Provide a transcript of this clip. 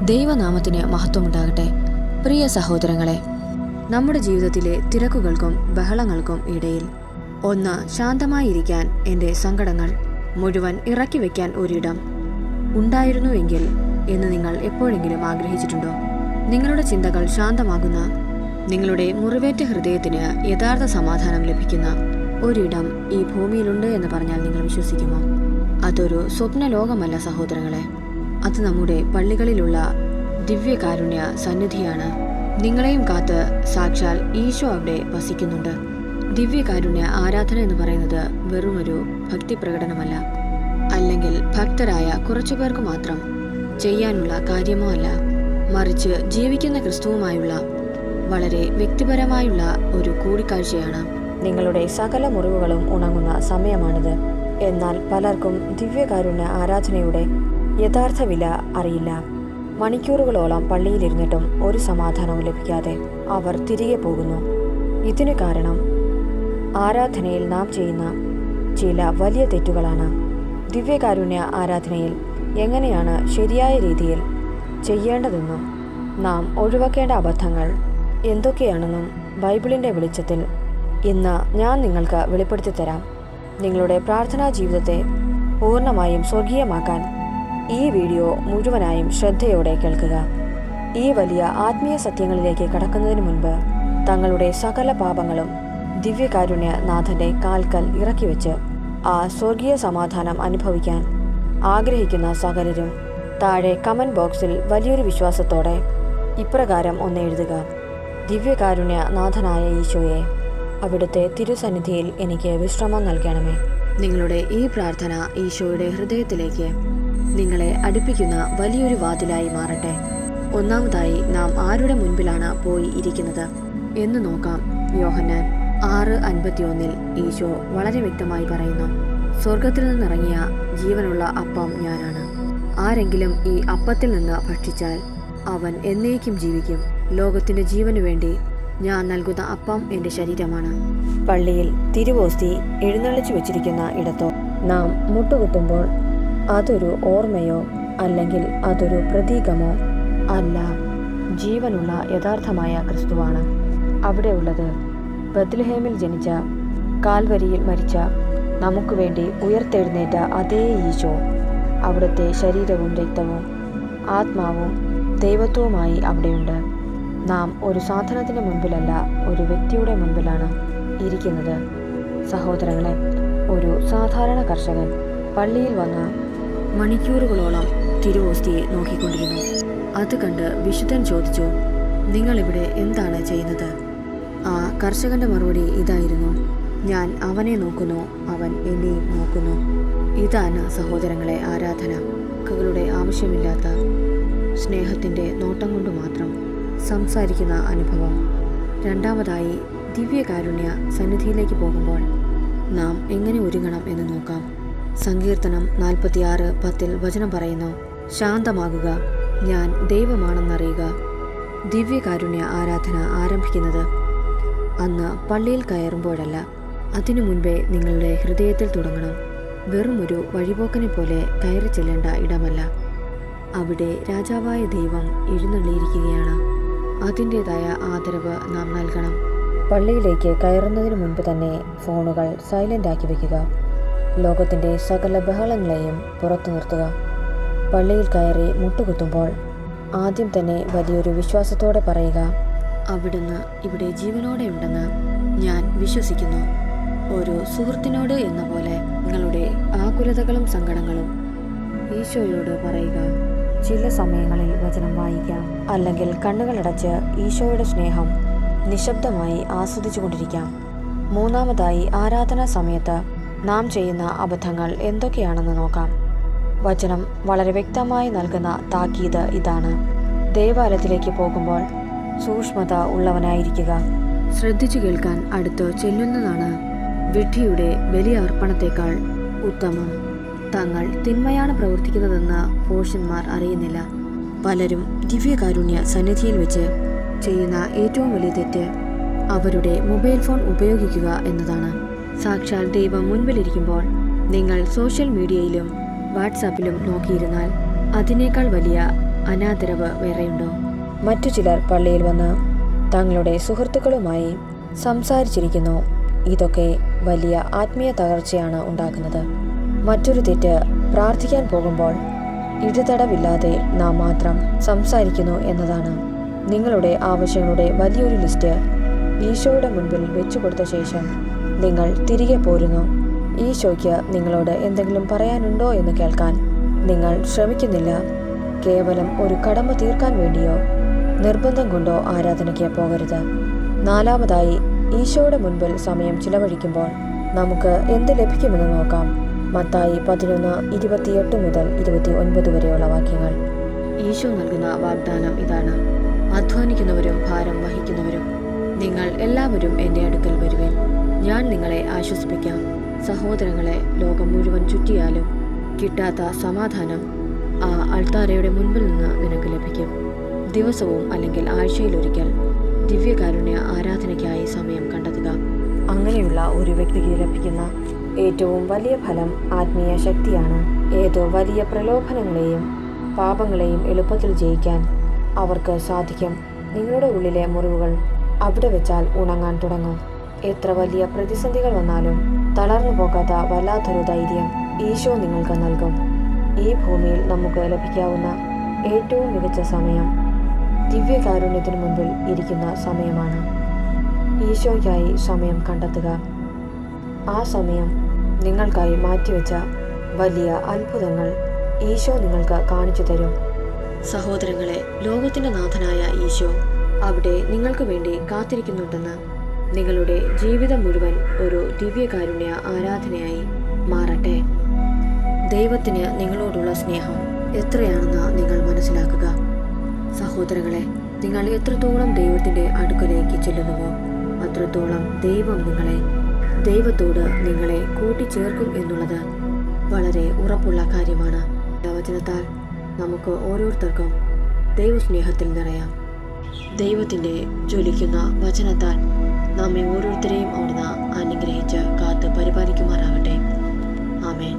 ദൈവനാമത്തിന് മഹത്വമുണ്ടാകട്ടെ. പ്രിയ സഹോദരങ്ങളെ, നമ്മുടെ ജീവിതത്തിലെ തിരക്കുകൾക്കും ബഹളങ്ങൾക്കും ഇടയിൽ ഒന്ന് ശാന്തമായിരിക്കാൻ, എൻ്റെ സങ്കടങ്ങൾ മുഴുവൻ ഇറക്കി വയ്ക്കാൻ ഒരിടം ഉണ്ടായിരുന്നുവെങ്കിൽ എന്ന് നിങ്ങൾ എപ്പോഴെങ്കിലും ആഗ്രഹിച്ചിട്ടുണ്ടോ? നിങ്ങളുടെ ചിന്തകൾ ശാന്തമാകുന്ന, നിങ്ങളുടെ മുറിവേറ്റ ഹൃദയത്തിന് യഥാർത്ഥ സമാധാനം ലഭിക്കുന്ന ഒരിടം ഈ ഭൂമിയിലുണ്ട് എന്ന് പറഞ്ഞാൽ നിങ്ങൾ വിശ്വസിക്കുമോ? അതൊരു സ്വപ്നലോകമല്ല സഹോദരങ്ങളെ, അത് നമ്മുടെ പള്ളികളിലുള്ള ദിവ്യകാരുണ്യ സന്നിധിയാണ്. നിങ്ങളെയും കാത്ത് സാക്ഷാൽ ഈശോ അവിടെ വസിക്കുന്നുണ്ട്. ദിവ്യകാരുണ്യ ആരാധന എന്ന് പറയുന്നത് വെറുമൊരു ഭക്തി പ്രകടനമല്ല, അല്ലെങ്കിൽ ഭക്തരായ കുറച്ചുപേർക്ക് മാത്രം ചെയ്യാനുള്ള കാര്യമോ അല്ല, മറിച്ച് ജീവിക്കുന്ന ക്രിസ്തുവുമായുള്ള വളരെ വ്യക്തിപരമായുള്ള ഒരു കൂടിക്കാഴ്ചയാണ്. നിങ്ങളുടെ സകല മുറിവുകളും ഉണങ്ങുന്ന സമയമാണിത്. എന്നാൽ പലർക്കും ദിവ്യകാരുണ്യ ആരാധനയുടെ യഥാർത്ഥ വില അറിയില്ല. മണിക്കൂറുകളോളം പള്ളിയിലിരുന്നിട്ടും ഒരു സമാധാനവും ലഭിക്കാതെ അവർ തിരികെ പോകുന്നു. ഇതിനു കാരണം ആരാധനയിൽ നാം ചെയ്യുന്ന ചില വലിയ തെറ്റുകളാണ്. ദിവ്യകാരുണ്യ ആരാധനയിൽ എങ്ങനെയാണ് ശരിയായ രീതിയിൽ ചെയ്യേണ്ടതെന്നും നാം ഒഴിവാക്കേണ്ട അബദ്ധങ്ങൾ എന്തൊക്കെയാണെന്നും ബൈബിളിൻ്റെ വെളിച്ചത്തിൽ ഇന്ന് ഞാൻ നിങ്ങൾക്ക് വെളിപ്പെടുത്തി തരാം. നിങ്ങളുടെ പ്രാർത്ഥനാ ജീവിതത്തെ പൂർണ്ണമായും സ്വർഗീയമാക്കാൻ ഈ വീഡിയോ മുഴുവനായും ശ്രദ്ധയോടെ കേൾക്കുക. ഈ വലിയ ആത്മീയ സത്യങ്ങളിലേക്ക് കടക്കുന്നതിന് മുൻപ് തങ്ങളുടെ സകല പാപങ്ങളും ദിവ്യകാരുണ്യ നാഥൻ്റെ കാൽക്കൽ ഇറക്കി വെച്ച് ആ സ്വർഗീയ സമാധാനം അനുഭവിക്കാൻ ആഗ്രഹിക്കുന്ന സകലരും താഴെ കമൻറ്റ് ബോക്സിൽ വലിയൊരു വിശ്വാസത്തോടെ ഇപ്രകാരം ഒന്ന് എഴുതുക: ദിവ്യകാരുണ്യ നാഥനായ ഈശോയെ, അവിടുത്തെ തിരുസന്നിധിയിൽ എനിക്ക് വിശ്രമം നൽകണമേ. നിങ്ങളുടെ ഈ പ്രാർത്ഥന ഈശോയുടെ ഹൃദയത്തിലേക്ക് നിങ്ങളെ അടുപ്പിക്കുന്ന വലിയൊരു വാതിലായി മാറട്ടെ. ഒന്നാമതായി നാം ആരുടെ മുൻപിലാണ് പോയി ഇരിക്കുന്നത് എന്ന് നോക്കാം. യോഹന്നാൻ 6:51 ഈശോ വളരെ വ്യക്തമായി പറയുന്നു, സ്വർഗത്തിൽ നിന്നിറങ്ങിയ ജീവനുള്ള അപ്പം ഞാനാണ്. ആരെങ്കിലും ഈ അപ്പത്തിൽ നിന്ന് ഭക്ഷിച്ചാൽ അവൻ എന്നേക്കും ജീവിക്കും. ലോകത്തിൻ്റെ ജീവനു വേണ്ടി ഞാൻ നൽകുന്ന അപ്പം എൻ്റെ ശരീരമാണ്. പള്ളിയിൽ തിരുവോസ്തി എഴുന്നള്ളിച്ചു വെച്ചിരിക്കുന്ന ഇടത്തോ നാം മുട്ടുകുത്തുമ്പോൾ അതൊരു ഓർമ്മയോ അല്ലെങ്കിൽ അതൊരു പ്രതീകമോ അല്ല, ജീവനുള്ള യഥാർത്ഥമായ ക്രിസ്തുവാണ് അവിടെയുള്ളത്. ബത്ലഹേമിൽ ജനിച്ച, കാൽവരിയിൽ മരിച്ച, നമുക്ക് വേണ്ടി ഉയർത്തെഴുന്നേറ്റ അതേ ഈശോ അവിടുത്തെ ശരീരവും രക്തവും ആത്മാവും ദൈവത്വവുമായി അവിടെയുണ്ട്. നാം ഒരു സാധനത്തിന് മുൻപിലല്ല, ഒരു വ്യക്തിയുടെ മുൻപിലാണ് ഇരിക്കുന്നത്. സഹോദരങ്ങളെ, ഒരു സാധാരണ കർഷകൻ പള്ളിയിൽ വന്ന് മണിക്കൂറുകളോളം തിരുവോസ്തിയെ നോക്കിക്കൊണ്ടിരുന്നു. അത് കണ്ട് വിശുദ്ധൻ ചോദിച്ചു, നിങ്ങളിവിടെ എന്താണ് ചെയ്യുന്നത്? ആ കർഷകന്റെ മറുപടി ഇതായിരുന്നു: ഞാൻ അവനെ നോക്കുന്നു, അവൻ എന്നെയും നോക്കുന്നു. ഇതാണ് സഹോദരങ്ങളെ ആരാധന. വാക്കുകളുടെ ആവശ്യമില്ലാത്ത സ്നേഹത്തിൻ്റെ നോട്ടം കൊണ്ട് മാത്രം സംസാരിക്കുന്ന അനുഭവം. രണ്ടാമതായി, ദിവ്യകാരുണ്യ സന്നിധിയിലേക്ക് പോകുമ്പോൾ നാം എങ്ങനെ ഒരുങ്ങണം എന്ന് നോക്കാം. സങ്കീർത്തനം 46:10 വചനം പറയുന്നു, ശാന്തമാകുക, ഞാൻ ദൈവമാണെന്നറിയുക. ദിവ്യകാരുണ്യ ആരാധന ആരംഭിക്കുന്നത് അന്ന് പള്ളിയിൽ കയറുമ്പോഴല്ല, അതിനു മുൻപേ നിങ്ങളുടെ ഹൃദയത്തിൽ തുടങ്ങണം. വെറുമൊരു വഴിപോക്കനെ പോലെ കയറി ചെല്ലേണ്ട ഇടമല്ല. അവിടെ രാജാവായ ദൈവം എഴുന്നള്ളിയിരിക്കുകയാണ്. അതിൻ്റേതായ ആദരവ് നാം നൽകണം. പള്ളിയിലേക്ക് കയറുന്നതിന് മുൻപ് തന്നെ ഫോണുകൾ സൈലൻ്റ് ആക്കി വയ്ക്കുക. ലോകത്തിൻ്റെ സകല ബഹളങ്ങളെയും പുറത്തു നിർത്തുക. പള്ളിയിൽ കയറി മുട്ടുകുത്തുമ്പോൾ ആദ്യം തന്നെ വലിയൊരു വിശ്വാസത്തോടെ പറയുക, അവിടുന്ന് ഇവിടെ ജീവനോടെയുണ്ടെന്ന് ഞാൻ വിശ്വസിക്കുന്നു. ഒരു സുഹൃത്തിനോട് എന്ന പോലെ നിങ്ങളുടെ ആകുലതകളും സങ്കടങ്ങളും ഈശോയോട് പറയുക. ചില സമയങ്ങളിൽ വചനം വായിക്കാം, അല്ലെങ്കിൽ കണ്ണുകളടച്ച് ഈശോയുടെ സ്നേഹം നിശബ്ദമായി ആസ്വദിച്ചു കൊണ്ടിരിക്കാം. മൂന്നാമതായി, ആരാധനാ സമയത്ത് നാം ചെയ്യുന്ന അബദ്ധങ്ങൾ എന്തൊക്കെയാണെന്ന് നോക്കാം. വചനം വളരെ വ്യക്തമായി നൽകുന്ന താക്കീത് ഇതാണ്: ദേവാലയത്തിലേക്ക് പോകുമ്പോൾ സൂക്ഷ്മത ഉള്ളവനായിരിക്കുക. ശ്രദ്ധിച്ചു കേൾക്കാൻ അടുത്ത് ചെല്ലുന്നതാണ് വിഡ്ഢിയുടെ ബലിയർപ്പണത്തേക്കാൾ ഉത്തമം. തങ്ങൾ തിന്മയാണ് പ്രവർത്തിക്കുന്നതെന്ന് ഭോഷന്മാർ അറിയുന്നില്ല. പലരും ദിവ്യകാരുണ്യ സന്നിധിയിൽ വെച്ച് ചെയ്യുന്ന ഏറ്റവും വലിയ തെറ്റ് അവരുടെ മൊബൈൽ ഫോൺ ഉപയോഗിക്കുക എന്നതാണ്. സാക്ഷാൽ ദൈവം മുൻപിലിരിക്കുമ്പോൾ നിങ്ങൾ സോഷ്യൽ മീഡിയയിലും വാട്സാപ്പിലും നോക്കിയിരുന്നാൽ അതിനേക്കാൾ വലിയ അനാദരവ് വേറെയുണ്ടോ? മറ്റു ചിലർ പള്ളിയിൽ വന്ന് തങ്ങളുടെ സുഹൃത്തുക്കളുമായി സംസാരിച്ചിരിക്കുന്നു. ഇതൊക്കെ വലിയ ആത്മീയ തകർച്ചയാണ് ഉണ്ടാക്കുന്നത്. മറ്റൊരു തെറ്റ് പ്രാർത്ഥിക്കാൻ പോകുമ്പോൾ ഇടതടവില്ലാതെ നാം മാത്രം സംസാരിക്കുന്നു എന്നതാണ്. നിങ്ങളുടെ ആവശ്യങ്ങളുടെ വലിയൊരു ലിസ്റ്റ് ഈശോയുടെ മുൻപിൽ വെച്ചുകൊടുത്ത ശേഷം നിങ്ങൾ തിരികെ പോരുന്നു. ഈശോയ്ക്ക് നിങ്ങളോട് എന്തെങ്കിലും പറയാനുണ്ടോ എന്ന് കേൾക്കാൻ നിങ്ങൾ ശ്രമിക്കുന്നില്ല. കേവലം ഒരു കടമ തീർക്കാൻ വേണ്ടിയോ നിർബന്ധം കൊണ്ടോ ആരാധനയ്ക്ക് പോകരുത്. നാലാമതായി, ഈശോയുടെ മുൻപിൽ സമയം ചിലവഴിക്കുമ്പോൾ നമുക്ക് എന്ത് ലഭിക്കുമെന്ന് നോക്കാം. മത്തായി 11:28 മുതൽ 29 വരെയുള്ള വാക്യങ്ങൾ. ഈശോ നൽകുന്ന വാഗ്ദാനം ഇതാണ്: അധ്വാനിക്കുന്നവരും ഭാരം വഹിക്കുന്നവരും നിങ്ങൾ എല്ലാവരും എൻ്റെ അടുക്കൽ വരുവിൻ, ഞാൻ നിങ്ങളെ ആശ്വസിപ്പിക്കാം. സഹോദരങ്ങളെ, ലോകം മുഴുവൻ ചുറ്റിയാലും കിട്ടാത്ത സമാധാനം ആ അൾത്താരയുടെ മുൻപിൽ നിന്ന് നിനക്ക് ലഭിക്കും. ദിവസവും അല്ലെങ്കിൽ ആഴ്ചയിലൊരിക്കൽ ദിവ്യകാരുണ്യ ആരാധനയ്ക്കായി സമയം കണ്ടെത്തുക. അങ്ങനെയുള്ള ഒരു വ്യക്തിക്ക് ലഭിക്കുന്ന ഏറ്റവും വലിയ ഫലം ആത്മീയ ശക്തിയാണ്. ഏതോ വലിയ പ്രലോഭനങ്ങളെയും പാപങ്ങളെയും എളുപ്പത്തിൽ ജയിക്കാൻ അവർക്ക് സാധിക്കും. നിങ്ങളുടെ ഉള്ളിലെ മുറിവുകൾ അവിടെ വെച്ചാൽ ഉണങ്ങാൻ തുടങ്ങും. എത്ര വലിയ പ്രതിസന്ധികൾ വന്നാലും തളർന്നു പോകാത്ത വല്ലാത്തൊരു ധൈര്യം ഈശോ നിങ്ങൾക്ക് നൽകും. ഈ ഭൂമിയിൽ നമുക്ക് ലഭിക്കാവുന്ന ഏറ്റവും മികച്ച സമയം ദിവ്യകാരുണ്യത്തിന് മുൻപിൽ ഇരിക്കുന്ന സമയമാണ്. ഈശോയ്ക്കായി സമയം കണ്ടെത്തുക. ആ സമയം നിങ്ങൾക്കായി മാറ്റിവെച്ച വലിയ അത്ഭുതങ്ങൾ ഈശോ നിങ്ങൾക്ക് കാണിച്ചു തരും. സഹോദരങ്ങളെ, ലോകത്തിൻ്റെ നാഥനായ ഈശോ അവിടെ നിങ്ങൾക്ക് വേണ്ടി കാത്തിരിക്കുന്നുണ്ടെന്ന്. നിങ്ങളുടെ ജീവിതം മുഴുവൻ ഒരു ദിവ്യകാരുണ്യ ആരാധനയായി മാറട്ടെ. ദൈവത്തിന് നിങ്ങളോടുള്ള സ്നേഹം എത്രയാണെന്ന് നിങ്ങൾ മനസ്സിലാക്കുക. സഹോദരങ്ങളെ, നിങ്ങൾ എത്രത്തോളം ദൈവത്തിൻ്റെ അടുക്കലേക്ക് ചെല്ലുന്നുവോ അത്രത്തോളം ദൈവം ദൈവത്തോട് നിങ്ങളെ കൂട്ടിച്ചേർക്കും എന്നുള്ളത് വളരെ ഉറപ്പുള്ള കാര്യമാണ്. വചനത്താൽ നമുക്ക് ഓരോരുത്തർക്കും ദൈവസ്നേഹത്തിൽ നിറയാം. ദൈവത്തിൻ്റെ ജ്വലിക്കുന്ന വചനത്താൽ നമ്മെ ഓരോരുത്തരെയും അവിടുന്ന് അനുഗ്രഹിച്ച് കാത്ത് പരിപാലിക്കുമാറാകട്ടെ. ആമേൻ.